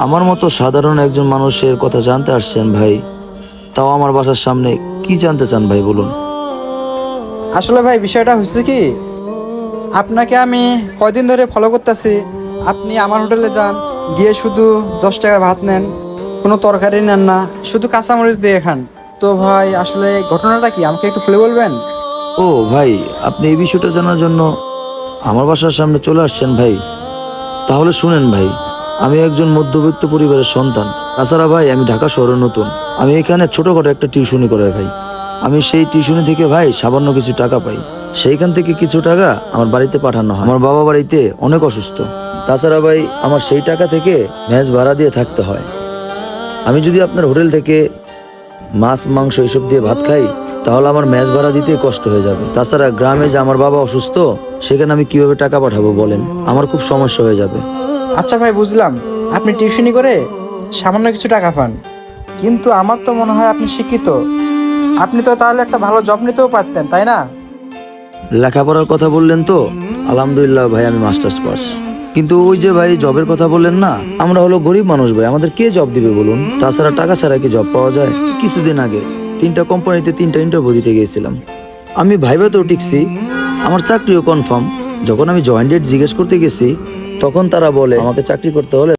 আমার মতো সাধারণ একজন মানুষের কথা জানতে আসছেন ভাই, তাও আমার বাসার সামনে। কি জানতে চান ভাই বলুন। আসলে ভাই বিষয়টা হচ্ছে কি, আপনাকে আমি কয়দিন ধরে ফলো করতেছি। আপনি আমার হোটেলে যান, গিয়ে শুধু 10 টাকার ভাত নেন, কোনো তরকারি নেন না, শুধু কাঁচামরিচ দিয়ে খান। তো ভাই আসলে ঘটনাটা কি আমাকে একটু খুলে বলবেন? ও ভাই, আপনি এই বিষয়টা জানার জন্য আমার বাসার সামনে চলে আসছেন ভাই। তাহলে শুনেন ভাই, আমি একজন মধ্যবিত্ত পরিবারের সন্তান। তাছাড়া ভাই আমি ঢাকা শহরে নতুন। আমি এখানে ছোটখাটো একটা টিউশনি করে ভাই। আমি সেই টিউশনি থেকে ভাই সামান্য কিছু টাকা পাই। সেইখান থেকে কিছু টাকা আমার বাড়িতে পাঠানো হয়। আমার বাবা বাড়িতে অনেক অসুস্থ। তাছাড়া ভাই আমার সেই টাকা থেকে মেস ভাড়া দিয়ে থাকতে হয়। আমি যদি আপনার হোটেল থেকে মাছ মাংস এসব দিয়ে ভাত খাই, তাহলে আমার মেস ভাড়া দিতে কষ্ট হয়ে যাবে। তাছাড়া গ্রামে যে আমার বাবা অসুস্থ, সেখানে আমি কিভাবে টাকা পাঠাবো বলেন? আমার খুব সমস্যা হয়ে যাবে। আচ্ছা ভাই, বুঝলাম আপনি টিউশনি করে সামান্য কিছু টাকা পান, কিন্তু আমার তো মনে হয় আপনি শিক্ষিত। আপনি তো তাহলে একটা ভালো জব নিতেও পারতেন, তাই না? লেখাপড়ার কথা বললেন তো, আলহামদুলিল্লাহ ভাই আমি মাস্টার্স পাস। কিন্তু ওই যে ভাই জবের কথা বললেন না, আমরা হলো গরিব মানুষ ভাই, আমাদের কে জব দিবে বলুন? তাছাড়া টাকা ছাড়া কি জব পাওয়া যায়? কিছুদিন আগে 3টা কোম্পানিতে 3টা ইন্টারভিউ দিতে গিয়েছিলাম। আমি ভাইভাতেও টিকছি, আমার চাকরিও কনফার্ম। যখন আমি জয়েন ডেট জিজ্ঞেস করতে গেছি, তখন তারা বলে আমাকে চাকরি করতে হলে